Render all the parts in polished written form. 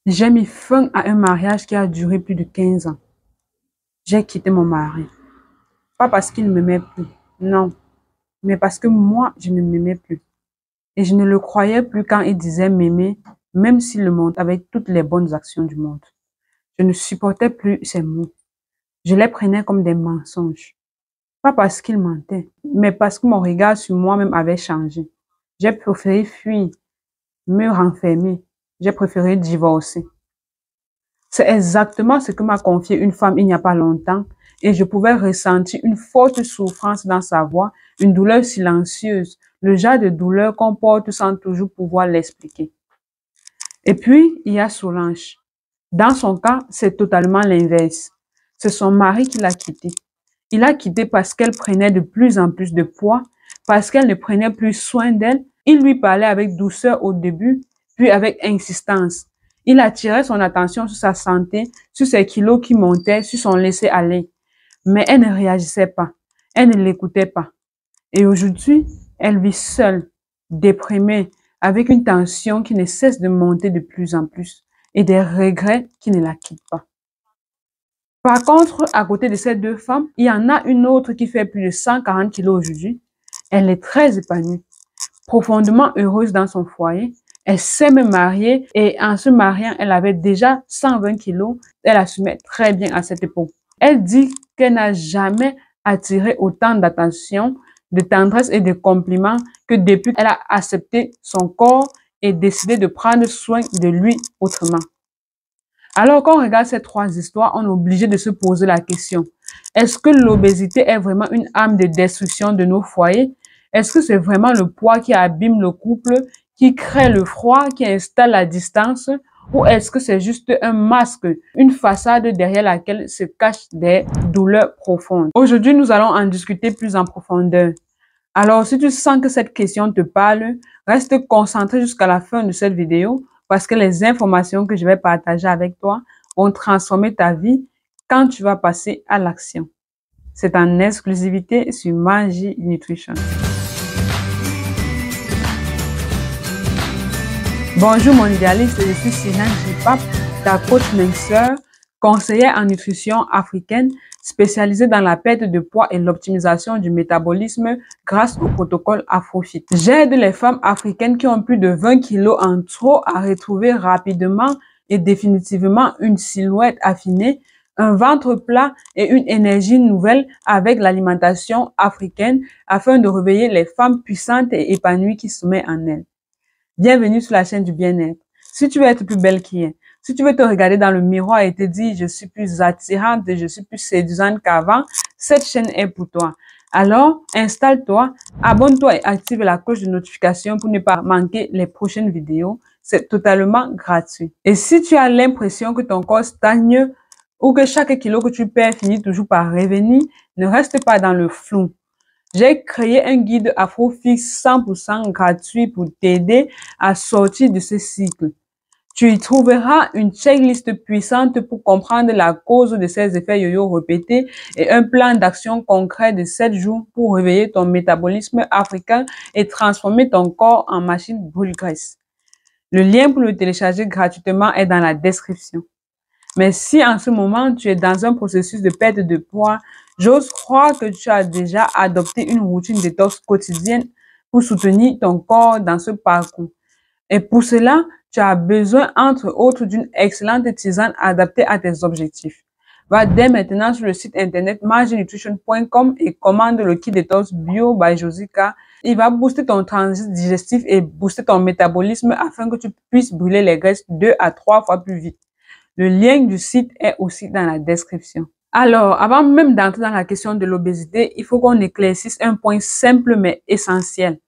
J'ai mis fin à un mariage qui a duré plus de 15 ans. J'ai quitté mon mari. Pas parce qu'il ne m'aimait plus, non, mais parce que moi, je ne m'aimais plus. Et je ne le croyais plus quand il disait m'aimer, même s'il le montre avec toutes les bonnes actions du monde. Je ne supportais plus ces mots. Je les prenais comme des mensonges. Pas parce qu'il mentait, mais parce que mon regard sur moi-même avait changé. J'ai préféré fuir, me renfermer. J'ai préféré divorcer. C'est exactement ce que m'a confié une femme il n'y a pas longtemps et je pouvais ressentir une forte souffrance dans sa voix, une douleur silencieuse, le genre de douleur qu'on porte sans toujours pouvoir l'expliquer. Et puis, il y a Solange. Dans son cas, c'est totalement l'inverse. C'est son mari qui l'a quitté. Il l'a quitté parce qu'elle prenait de plus en plus de poids, parce qu'elle ne prenait plus soin d'elle. Il lui parlait avec douceur au début, puis avec insistance. Il attirait son attention sur sa santé, sur ses kilos qui montaient, sur son laisser-aller. Mais elle ne réagissait pas. Elle ne l'écoutait pas. Et aujourd'hui, elle vit seule, déprimée, avec une tension qui ne cesse de monter de plus en plus et des regrets qui ne la quittent pas. Par contre, à côté de ces deux femmes, il y en a une autre qui fait plus de 140 kilos aujourd'hui. Elle est très épanouie, profondément heureuse dans son foyer. Elle s'est même mariée et en se mariant, elle avait déjà 120 kilos. Elle assumait très bien à cette époque. Elle dit qu'elle n'a jamais attiré autant d'attention, de tendresse et de compliments que depuis qu'elle a accepté son corps et décidé de prendre soin de lui autrement. Alors, quand on regarde ces trois histoires, on est obligé de se poser la question. Est-ce que l'obésité est vraiment une arme de destruction de nos foyers? Est-ce que c'est vraiment le poids qui abîme le couple, qui crée le froid, qui installe la distance? Ou est-ce que c'est juste un masque, une façade derrière laquelle se cachent des douleurs profondes? Aujourd'hui, nous allons en discuter plus en profondeur. Alors, si tu sens que cette question te parle, reste concentré jusqu'à la fin de cette vidéo parce que les informations que je vais partager avec toi vont transformer ta vie quand tu vas passer à l'action. C'est en exclusivité sur Magie Nutrition. Bonjour mon idéaliste, je suis Sinan Jipap, ta coach minceur, conseillère en nutrition africaine, spécialisée dans la perte de poids et l'optimisation du métabolisme grâce au protocole AfroFit. J'aide les femmes africaines qui ont plus de 20 kilos en trop à retrouver rapidement et définitivement une silhouette affinée, un ventre plat et une énergie nouvelle avec l'alimentation africaine afin de réveiller les femmes puissantes et épanouies qui sommeillent en elles. Bienvenue sur la chaîne du bien-être. Si tu veux être plus belle qu'hier, si tu veux te regarder dans le miroir et te dire je suis plus attirante, je suis plus séduisante qu'avant, cette chaîne est pour toi. Alors, installe-toi, abonne-toi et active la cloche de notification pour ne pas manquer les prochaines vidéos. C'est totalement gratuit. Et si tu as l'impression que ton corps stagne ou que chaque kilo que tu perds finit toujours par revenir, ne reste pas dans le flou. J'ai créé un guide AfroFit 100% gratuit pour t'aider à sortir de ce cycle. Tu y trouveras une checklist puissante pour comprendre la cause de ces effets yo-yo répétés et un plan d'action concret de 7 jours pour réveiller ton métabolisme africain et transformer ton corps en machine brûle-graisse. Le lien pour le télécharger gratuitement est dans la description. Mais si en ce moment, tu es dans un processus de perte de poids, j'ose croire que tu as déjà adopté une routine détox quotidienne pour soutenir ton corps dans ce parcours. Et pour cela, tu as besoin, entre autres, d'une excellente tisane adaptée à tes objectifs. Va dès maintenant sur le site internet maginutrition.com et commande le kit détox bio by Josica. Il va booster ton transit digestif et booster ton métabolisme afin que tu puisses brûler les graisses 2 à 3 fois plus vite. Le lien du site est aussi dans la description. Alors, avant même d'entrer dans la question de l'obésité, il faut qu'on éclaircisse un point simple mais essentiel.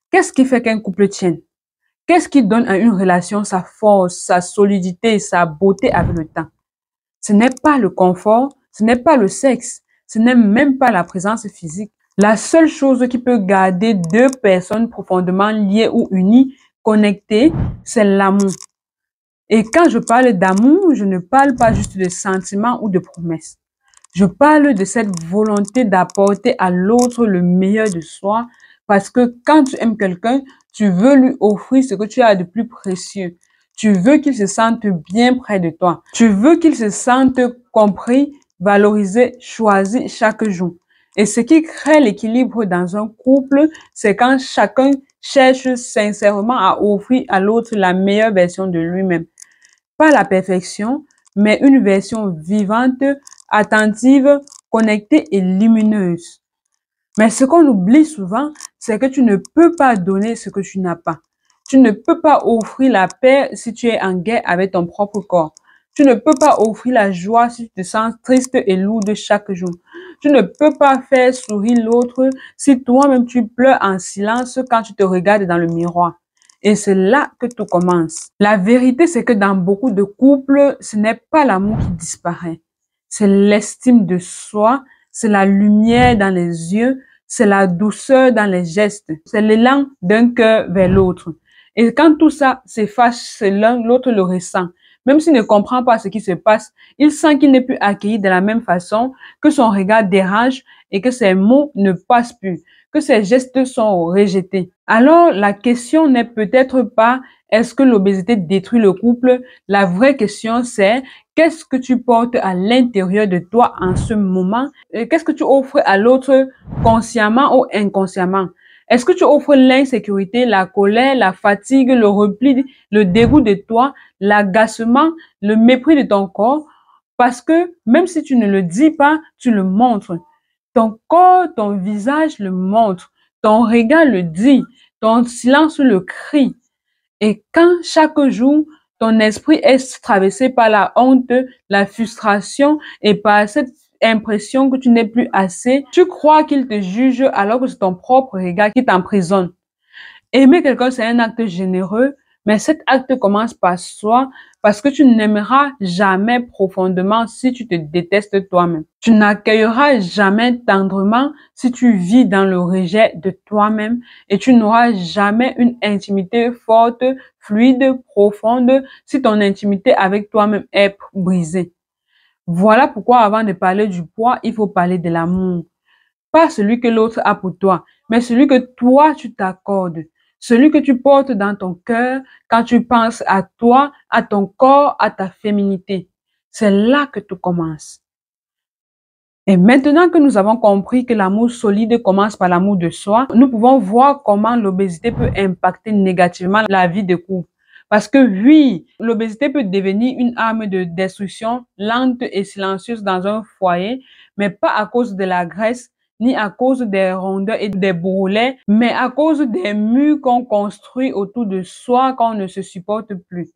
Qu'est-ce qui fait qu'un couple tienne? Qu'est-ce qui donne à une relation sa force, sa solidité, sa beauté avec le temps? Ce n'est pas le confort, ce n'est pas le sexe, ce n'est même pas la présence physique. La seule chose qui peut garder deux personnes profondément liées ou unies, connectées, c'est l'amour. Et quand je parle d'amour, je ne parle pas juste de sentiments ou de promesses. Je parle de cette volonté d'apporter à l'autre le meilleur de soi parce que quand tu aimes quelqu'un, tu veux lui offrir ce que tu as de plus précieux. Tu veux qu'ils se sentent bien près de toi. Tu veux qu'ils se sentent compris, valorisés, choisis chaque jour. Et ce qui crée l'équilibre dans un couple, c'est quand chacun cherche sincèrement à offrir à l'autre la meilleure version de lui-même. Pas la perfection, mais une version vivante, attentive, connectée et lumineuse. Mais ce qu'on oublie souvent, c'est que tu ne peux pas donner ce que tu n'as pas. Tu ne peux pas offrir la paix si tu es en guerre avec ton propre corps. Tu ne peux pas offrir la joie si tu te sens triste et lourde chaque jour. Tu ne peux pas faire sourire l'autre si toi-même tu pleures en silence quand tu te regardes dans le miroir. Et c'est là que tout commence. La vérité, c'est que dans beaucoup de couples, ce n'est pas l'amour qui disparaît. C'est l'estime de soi, c'est la lumière dans les yeux, c'est la douceur dans les gestes, c'est l'élan d'un cœur vers l'autre. Et quand tout ça s'efface, c'est l'un, l'autre le ressent. Même s'il ne comprend pas ce qui se passe, il sent qu'il n'est plus accueilli de la même façon, que son regard dérange et que ses mots ne passent plus, que ses gestes sont rejetés. Alors, la question n'est peut-être pas est-ce que l'obésité détruit le couple? La vraie question, c'est qu'est-ce que tu portes à l'intérieur de toi en ce moment? Qu'est-ce que tu offres à l'autre consciemment ou inconsciemment? Est-ce que tu offres l'insécurité, la colère, la fatigue, le repli, le dégoût de toi, l'agacement, le mépris de ton corps? Parce que même si tu ne le dis pas, tu le montres. Ton corps, ton visage le montre. Ton regard le dit. Ton silence le crie. Et quand chaque jour, ton esprit est traversé par la honte, la frustration et par cette impression que tu n'es plus assez, tu crois qu'il te juge alors que c'est ton propre regard qui t'emprisonne. Aimer quelqu'un, c'est un acte généreux, mais cet acte commence par soi parce que tu n'aimeras jamais profondément si tu te détestes toi-même. Tu n'accueilleras jamais tendrement si tu vis dans le rejet de toi-même et tu n'auras jamais une intimité forte, fluide, profonde si ton intimité avec toi-même est brisée. Voilà pourquoi avant de parler du poids, il faut parler de l'amour. Pas celui que l'autre a pour toi, mais celui que toi tu t'accordes. Celui que tu portes dans ton cœur quand tu penses à toi, à ton corps, à ta féminité. C'est là que tout commence. Et maintenant que nous avons compris que l'amour solide commence par l'amour de soi, nous pouvons voir comment l'obésité peut impacter négativement la vie de couple. Parce que oui, l'obésité peut devenir une arme de destruction lente et silencieuse dans un foyer, mais pas à cause de la graisse, ni à cause des rondeurs et des bourrelets, mais à cause des murs qu'on construit autour de soi quand on ne se supporte plus.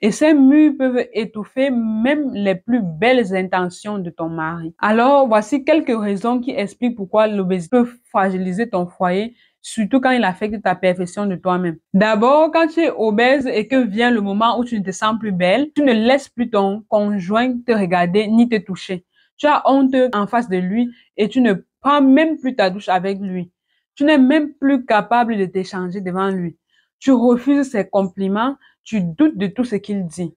Et ces murs peuvent étouffer même les plus belles intentions de ton mari. Alors, voici quelques raisons qui expliquent pourquoi l'obésité peut fragiliser ton foyer, surtout quand il affecte ta perfection de toi-même. D'abord, quand tu es obèse et que vient le moment où tu ne te sens plus belle, tu ne laisses plus ton conjoint te regarder ni te toucher. Tu as honte en face de lui et tu ne prends même plus ta douche avec lui. Tu n'es même plus capable de t'échanger devant lui. Tu refuses ses compliments, tu doutes de tout ce qu'il dit.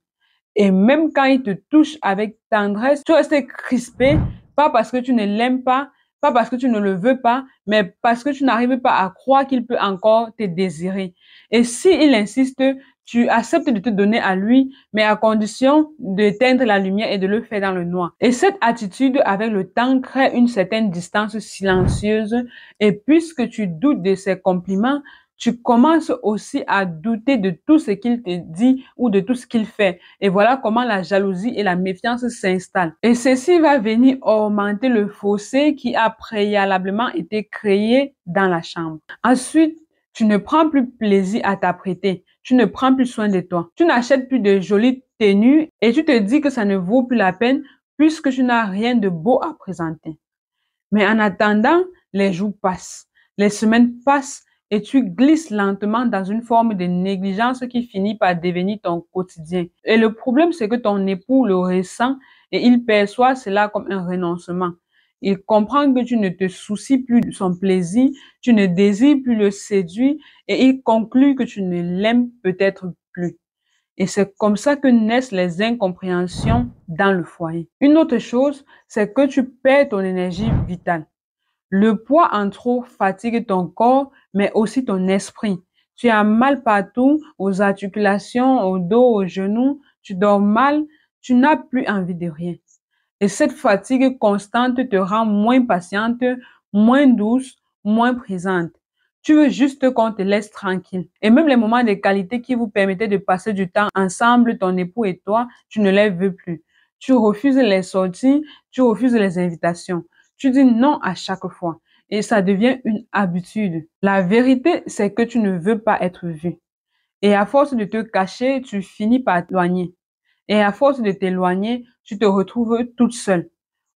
Et même quand il te touche avec tendresse, tu restes crispé, pas parce que tu ne l'aimes pas, pas parce que tu ne le veux pas, mais parce que tu n'arrives pas à croire qu'il peut encore te désirer. Et s'il insiste, tu acceptes de te donner à lui, mais à condition d'éteindre la lumière et de le faire dans le noir. Et cette attitude, avec le temps, crée une certaine distance silencieuse. Et puisque tu doutes de ses compliments, tu commences aussi à douter de tout ce qu'il te dit ou de tout ce qu'il fait. Et voilà comment la jalousie et la méfiance s'installent. Et ceci va venir augmenter le fossé qui a préalablement été créé dans la chambre. Ensuite, tu ne prends plus plaisir à t'apprêter. Tu ne prends plus soin de toi. Tu n'achètes plus de jolies tenues et tu te dis que ça ne vaut plus la peine puisque tu n'as rien de beau à présenter. Mais en attendant, les jours passent, les semaines passent et tu glisses lentement dans une forme de négligence qui finit par devenir ton quotidien. Et le problème, c'est que ton époux le ressent et il perçoit cela comme un renoncement. Il comprend que tu ne te soucies plus de son plaisir, tu ne désires plus le séduire et il conclut que tu ne l'aimes peut-être plus. Et c'est comme ça que naissent les incompréhensions dans le foyer. Une autre chose, c'est que tu perds ton énergie vitale. Le poids en trop fatigue ton corps, mais aussi ton esprit. tu as mal partout, aux articulations, au dos, aux genoux, tu dors mal, tu n'as plus envie de rien. Et cette fatigue constante te rend moins patiente, moins douce, moins présente. Tu veux juste qu'on te laisse tranquille. Et même les moments de qualité qui vous permettaient de passer du temps ensemble, ton époux et toi, tu ne les veux plus. Tu refuses les sorties, tu refuses les invitations. Tu dis non à chaque fois. Et ça devient une habitude. La vérité, c'est que tu ne veux pas être vu. Et à force de te cacher, tu finis par t'éloigner. Et à force de t'éloigner, tu te retrouves toute seule.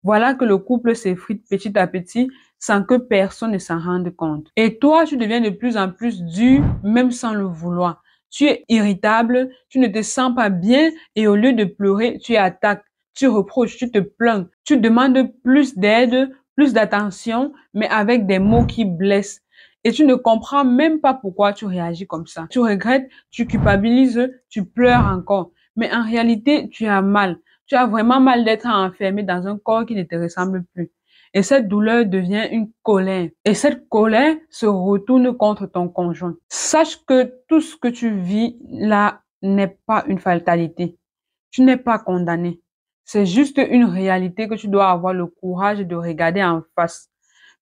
Voilà que le couple s'effrite petit à petit sans que personne ne s'en rende compte. Et toi, tu deviens de plus en plus dur, même sans le vouloir. Tu es irritable, tu ne te sens pas bien et au lieu de pleurer, tu attaques, tu reproches, tu te plains. Tu demandes plus d'aide, plus d'attention, mais avec des mots qui blessent. Et tu ne comprends même pas pourquoi tu réagis comme ça. Tu regrettes, tu culpabilises, tu pleures encore. Mais en réalité, tu as mal. Tu as vraiment mal d'être enfermé dans un corps qui ne te ressemble plus. Et cette douleur devient une colère. Et cette colère se retourne contre ton conjoint. Sache que tout ce que tu vis là n'est pas une fatalité. Tu n'es pas condamné. C'est juste une réalité que tu dois avoir le courage de regarder en face.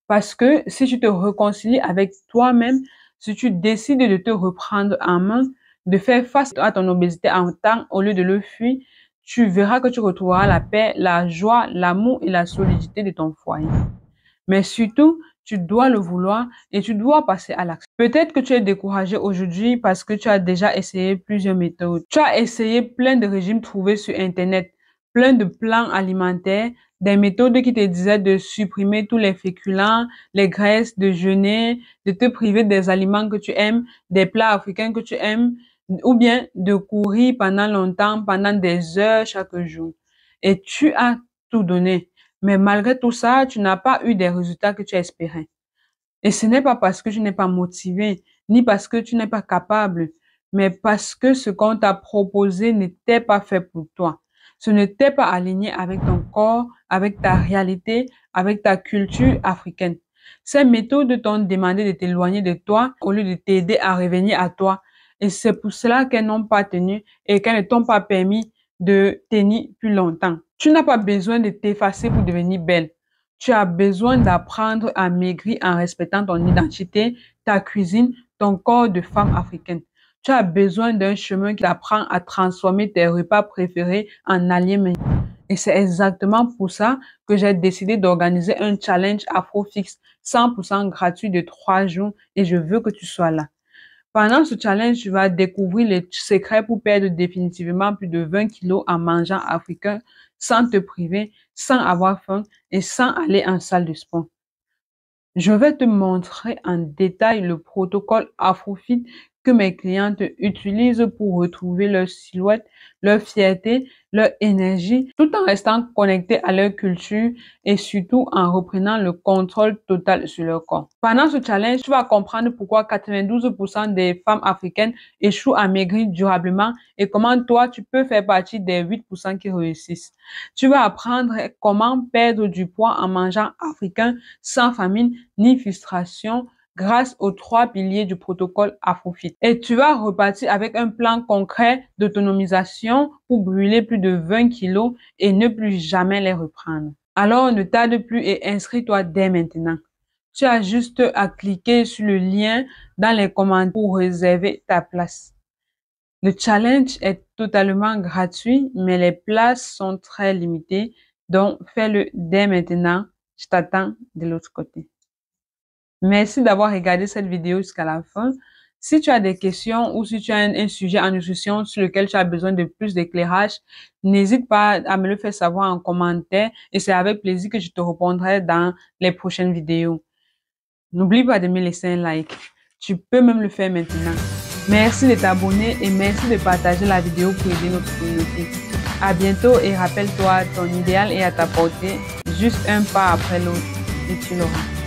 Parce que si tu te réconcilies avec toi-même, si tu décides de te reprendre en main, de faire face à ton obésité en temps au lieu de le fuir, tu verras que tu retrouveras la paix, la joie, l'amour et la solidité de ton foyer. Mais surtout, tu dois le vouloir et tu dois passer à l'action. Peut-être que tu es découragé aujourd'hui parce que tu as déjà essayé plusieurs méthodes. Tu as essayé plein de régimes trouvés sur Internet, plein de plans alimentaires, des méthodes qui te disaient de supprimer tous les féculents, les graisses, de jeûner, de te priver des aliments que tu aimes, des plats africains que tu aimes, ou bien de courir pendant longtemps, pendant des heures chaque jour. Et tu as tout donné. Mais malgré tout ça, tu n'as pas eu des résultats que tu espérais. Et ce n'est pas parce que tu n'es pas motivé, ni parce que tu n'es pas capable, mais parce que ce qu'on t'a proposé n'était pas fait pour toi. Ce n'était pas aligné avec ton corps, avec ta réalité, avec ta culture africaine. Ces méthodes t'ont demandé de t'éloigner de toi au lieu de t'aider à revenir à toi. Et c'est pour cela qu'elles n'ont pas tenu et qu'elles ne t'ont pas permis de tenir plus longtemps. Tu n'as pas besoin de t'effacer pour devenir belle. Tu as besoin d'apprendre à maigrir en respectant ton identité, ta cuisine, ton corps de femme africaine. Tu as besoin d'un chemin qui t'apprend à transformer tes repas préférés en aliments. Et c'est exactement pour ça que j'ai décidé d'organiser un challenge Afrofix 100% gratuit de 3 jours et je veux que tu sois là. Pendant ce challenge, tu vas découvrir les secrets pour perdre définitivement plus de 20 kilos en mangeant africain sans te priver, sans avoir faim et sans aller en salle de sport. Je vais te montrer en détail le protocole Afrofit que mes clientes utilisent pour retrouver leur silhouette, leur fierté, leur énergie, tout en restant connectées à leur culture et surtout en reprenant le contrôle total sur leur corps. Pendant ce challenge, tu vas comprendre pourquoi 92% des femmes africaines échouent à maigrir durablement et comment toi, tu peux faire partie des 8% qui réussissent. Tu vas apprendre comment perdre du poids en mangeant africain sans famine ni frustration, grâce aux 3 piliers du protocole Afrofit. Et tu vas repartir avec un plan concret d'autonomisation pour brûler plus de 20 kilos et ne plus jamais les reprendre. Alors ne tarde plus et inscris-toi dès maintenant. Tu as juste à cliquer sur le lien dans les commentaires pour réserver ta place. Le challenge est totalement gratuit, mais les places sont très limitées, donc fais-le dès maintenant. Je t'attends de l'autre côté. Merci d'avoir regardé cette vidéo jusqu'à la fin. Si tu as des questions ou si tu as un sujet en nutrition sur lequel tu as besoin de plus d'éclairage, n'hésite pas à me le faire savoir en commentaire et c'est avec plaisir que je te répondrai dans les prochaines vidéos. N'oublie pas de me laisser un like. Tu peux même le faire maintenant. Merci de t'abonner et merci de partager la vidéo pour aider notre communauté. À bientôt et rappelle-toi, ton idéal est à ta portée, juste un pas après l'autre et tu l'auras.